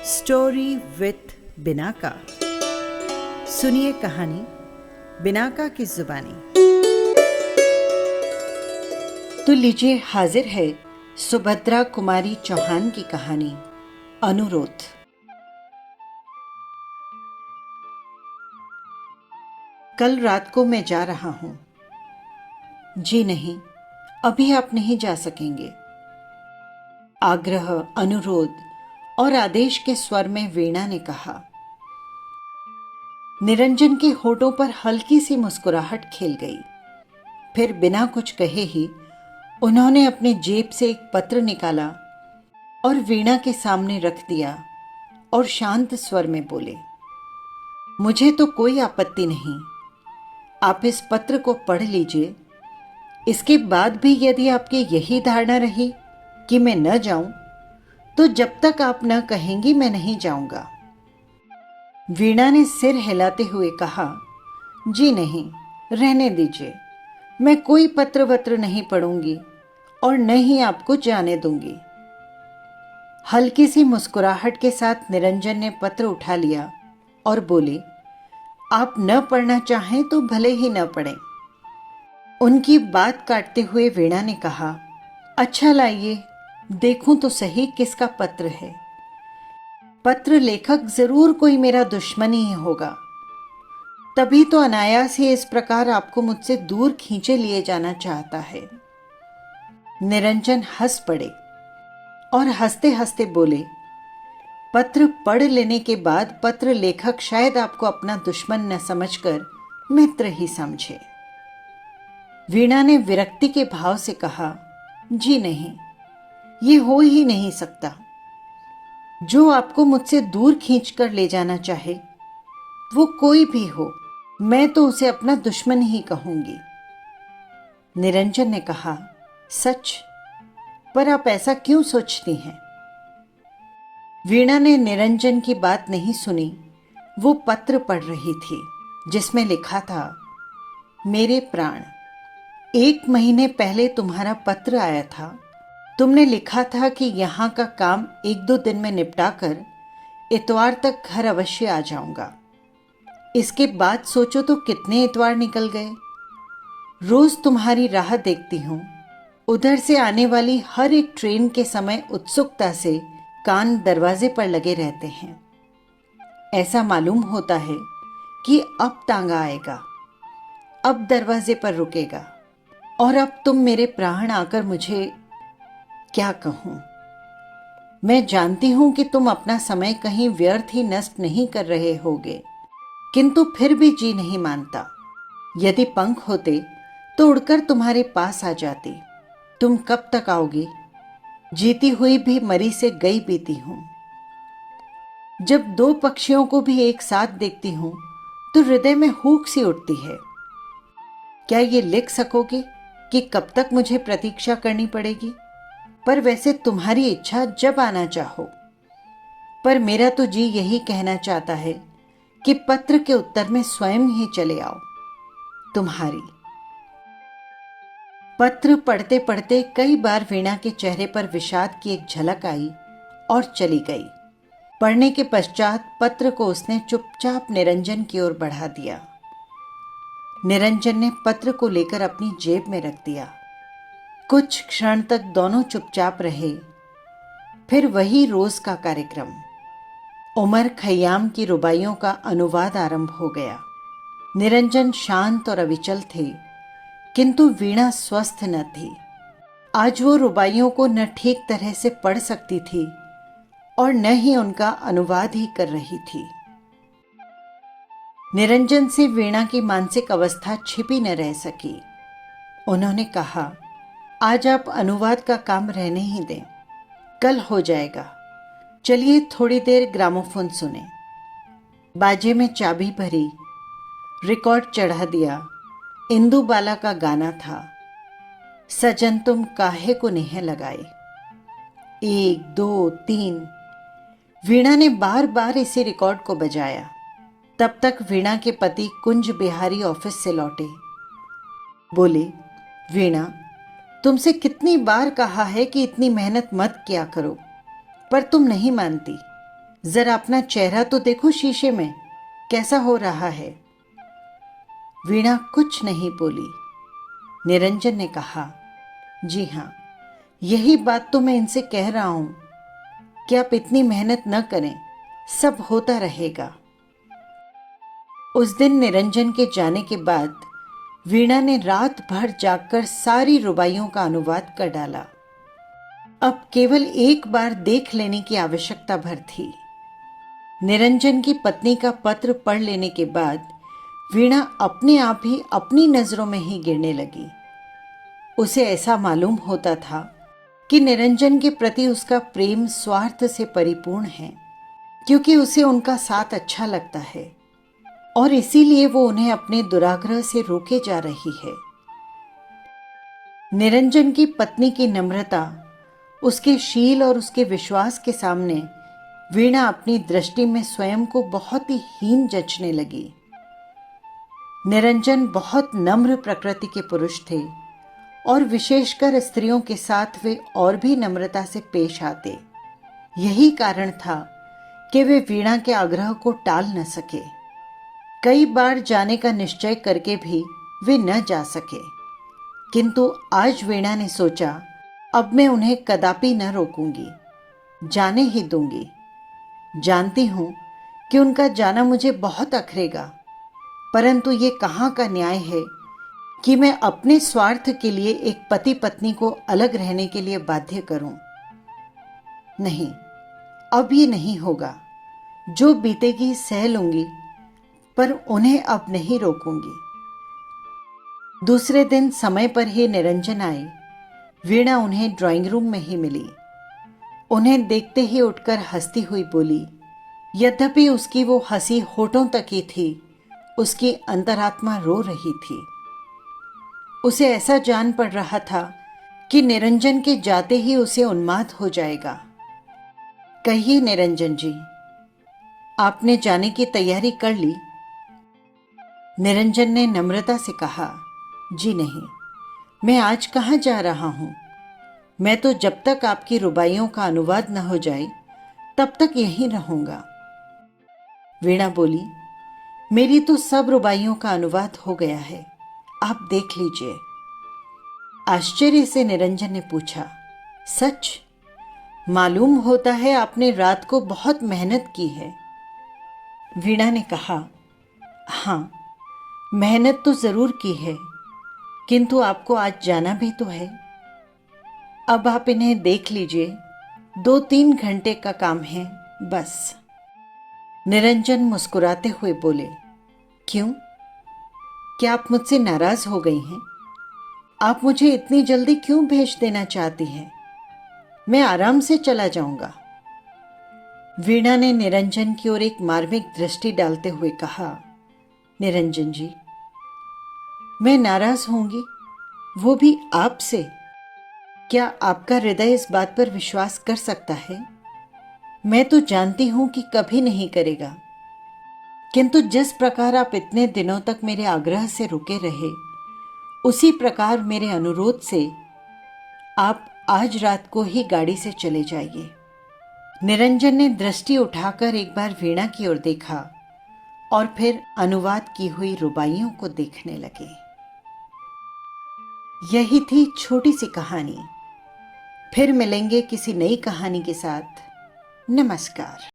Story with Binaca. सुनिए कहानी Binaca की जुबानी। तो लीजिए, हाजिर है सुभद्रा कुमारी चौहान की कहानी अनुरोध। कल रात को मैं जा रहा हूं। जी नहीं, अभी आप नहीं जा सकेंगे। आग्रह, अनुरोध और आदेश के स्वर में वीणा ने कहा। निरंजन के होठों पर हल्की सी मुस्कुराहट खेल गई। फिर बिना कुछ कहे ही उन्होंने अपने जेब से एक पत्र निकाला और वीणा के सामने रख दिया और शांत स्वर में बोले, मुझे तो कोई आपत्ति नहीं, आप इस पत्र को पढ़ लीजिए। इसके बाद भी यदि आपकी यही धारणा रही कि मैं न जाऊं, तो जब तक आप न कहेंगी मैं नहीं जाऊंगा। वीणा ने सिर हिलाते हुए कहा, जी नहीं, रहने दीजिए, मैं कोई पत्र वत्र नहीं पढ़ूंगी और न ही आपको जाने दूंगी। हल्की सी मुस्कुराहट के साथ निरंजन ने पत्र उठा लिया और बोले, आप न पढ़ना चाहें तो भले ही न पढ़ें। उनकी बात काटते हुए वीणा ने कहा, अच्छा लाइए, देखूं तो सही किसका पत्र है। पत्र लेखक जरूर कोई मेरा दुश्मन ही होगा, तभी तो अनायास ही इस प्रकार आपको मुझसे दूर खींचे लिए जाना चाहता है। निरंजन हंस पड़े और हंसते हंसते बोले, पत्र पढ़ लेने के बाद पत्र लेखक शायद आपको अपना दुश्मन न समझकर मित्र ही समझे। वीणा ने विरक्ति के भाव से कहा, जी नहीं, ये हो ही नहीं सकता। जो आपको मुझसे दूर खींचकर ले जाना चाहे, वो कोई भी हो, मैं तो उसे अपना दुश्मन ही कहूंगी। निरंजन ने कहा, सच? पर आप ऐसा क्यों सोचती हैं? वीणा ने निरंजन की बात नहीं सुनी। वो पत्र पढ़ रही थी जिसमें लिखा था, मेरे प्राण, 1 महीने पहले तुम्हारा पत्र आया था। तुमने लिखा था कि यहाँ का काम 1-2 दिन में निपटाकर इतवार तक घर अवश्य आ जाऊंगा। इसके बाद सोचो तो कितने इतवार निकल गए। रोज तुम्हारी राह देखती हूँ। उधर से आने वाली हर एक ट्रेन के समय उत्सुकता से कान दरवाजे पर लगे रहते हैं। ऐसा मालूम होता है कि अब तांगा आएगा, अब दरवाजे पर रुकेगा और अब तुम मेरे प्राण आकर मुझे क्या कहूं। मैं जानती हूं कि तुम अपना समय कहीं व्यर्थ ही नष्ट नहीं कर रहे होगे, किंतु फिर भी जी नहीं मानता। यदि पंख होते तो उड़कर तुम्हारे पास आ जाती। तुम कब तक आओगे? जीती हुई भी मरी से गई बीती हूं। जब 2 पक्षियों को भी एक साथ देखती हूं तो हृदय में हूक सी उठती है। क्या ये लिख सकोगे कि कब तक मुझे प्रतीक्षा करनी पड़ेगी? पर वैसे तुम्हारी इच्छा जब आना चाहो। पर मेरा तो जी यही कहना चाहता है कि पत्र के उत्तर में स्वयं ही चले आओ। तुम्हारी। पत्र पढ़ते पढ़ते कई बार वीणा के चेहरे पर विषाद की एक झलक आई और चली गई। पढ़ने के पश्चात पत्र को उसने चुपचाप निरंजन की ओर बढ़ा दिया। निरंजन ने पत्र को लेकर अपनी जेब में रख दिया। कुछ क्षण तक दोनों चुपचाप रहे। फिर वही रोज का कार्यक्रम। उमर खयाम की रुबाइयों का अनुवाद आरंभ हो गया। निरंजन शांत और अविचल थे, किंतु वीणा स्वस्थ न थी। आज वो रुबाइयों को न ठीक तरह से पढ़ सकती थी और न ही उनका अनुवाद ही कर रही थी। निरंजन से वीणा की मानसिक अवस्था छिपी न रह सकी। उन्होंने कहा, आज आप अनुवाद का काम रहने ही दें, कल हो जाएगा। चलिए थोड़ी देर ग्रामोफोन सुने। बाजे में चाबी भरी, रिकॉर्ड चढ़ा दिया। इंदुबाला का गाना था, सजन तुम काहे को नेह लगाए। 1 2 3। वीणा ने बार बार इसी रिकॉर्ड को बजाया। तब तक वीणा के पति कुंज बिहारी ऑफिस से लौटे। बोले, वीणा, तुमसे कितनी बार कहा है कि इतनी मेहनत मत किया करो, पर तुम नहीं मानती। जरा अपना चेहरा तो देखो शीशे में, कैसा हो रहा है। वीणा कुछ नहीं बोली। निरंजन ने कहा, जी हाँ, यही बात तो मैं इनसे कह रहा हूं कि आप इतनी मेहनत न करें, सब होता रहेगा। उस दिन निरंजन के जाने के बाद वीणा ने रात भर जागकर सारी रुबाइयों का अनुवाद कर डाला। अब केवल एक बार देख लेने की आवश्यकता भर थी। निरंजन की पत्नी का पत्र पढ़ लेने के बाद वीणा अपने आप ही अपनी नजरों में ही गिरने लगी। उसे ऐसा मालूम होता था कि निरंजन के प्रति उसका प्रेम स्वार्थ से परिपूर्ण है, क्योंकि उसे उनका साथ अच्छा लगता है और इसीलिए वो उन्हें अपने दुराग्रह से रोके जा रही है। निरंजन की पत्नी की नम्रता, उसके शील और उसके विश्वास के सामने वीणा अपनी दृष्टि में स्वयं को बहुत ही हीन जचने लगी। निरंजन बहुत नम्र प्रकृति के पुरुष थे और विशेषकर स्त्रियों के साथ वे और भी नम्रता से पेश आते। यही कारण था कि वे वीणा के आग्रह को टाल न सके। कई बार जाने का निश्चय करके भी वे न जा सके, किंतु आज वीणा ने सोचा, अब मैं उन्हें कदापि न रोकूंगी, जाने ही दूंगी। जानती हूं कि उनका जाना मुझे बहुत अखरेगा, परंतु ये कहाँ का न्याय है कि मैं अपने स्वार्थ के लिए एक पति पत्नी को अलग रहने के लिए बाध्य करूं। नहीं, अब ये नहीं होगा। जो बीतेगी सह लूंगी, पर उन्हें अब नहीं रोकूंगी। दूसरे दिन समय पर ही निरंजन आए। वीणा उन्हें ड्राइंग रूम में ही मिली। उन्हें देखते ही उठकर हंसती हुई बोली। यद्यपि उसकी वो हंसी होठों तक ही थी, उसकी अंतरात्मा रो रही थी। उसे ऐसा जान पड़ रहा था कि निरंजन के जाते ही उसे उन्माद हो जाएगा। कहिए निरंजन जी, आपने जाने की तैयारी कर ली? निरंजन ने नम्रता से कहा, जी नहीं, मैं आज कहाँ जा रहा हूं। मैं तो जब तक आपकी रुबाइयों का अनुवाद न हो जाए तब तक यहीं रहूंगा। वीणा बोली, मेरी तो सब रुबाइयों का अनुवाद हो गया है, आप देख लीजिए। आश्चर्य से निरंजन ने पूछा, सच? मालूम होता है आपने रात को बहुत मेहनत की है। वीणा ने कहा, हाँ, मेहनत तो जरूर की है, किंतु आपको आज जाना भी तो है। अब आप इन्हें देख लीजिए, 2-3 घंटे का काम है बस। निरंजन मुस्कुराते हुए बोले, क्यों? क्या आप मुझसे नाराज हो गई हैं? आप मुझे इतनी जल्दी क्यों भेज देना चाहती हैं? मैं आराम से चला जाऊंगा। वीणा ने निरंजन की ओर एक मार्मिक दृष्टि डालते हुए कहा, निरंजन जी, मैं नाराज होंगी, वो भी आपसे? क्या आपका हृदय इस बात पर विश्वास कर सकता है? मैं तो जानती हूं कि कभी नहीं करेगा, किंतु जिस प्रकार आप इतने दिनों तक मेरे आग्रह से रुके रहे, उसी प्रकार मेरे अनुरोध से आप आज रात को ही गाड़ी से चले जाइए। निरंजन ने दृष्टि उठाकर एक बार वीणा की ओर देखा और फिर अनुवाद की हुई रुबाइयों को देखने लगे। यही थी छोटी सी कहानी। फिर मिलेंगे किसी नई कहानी के साथ। नमस्कार।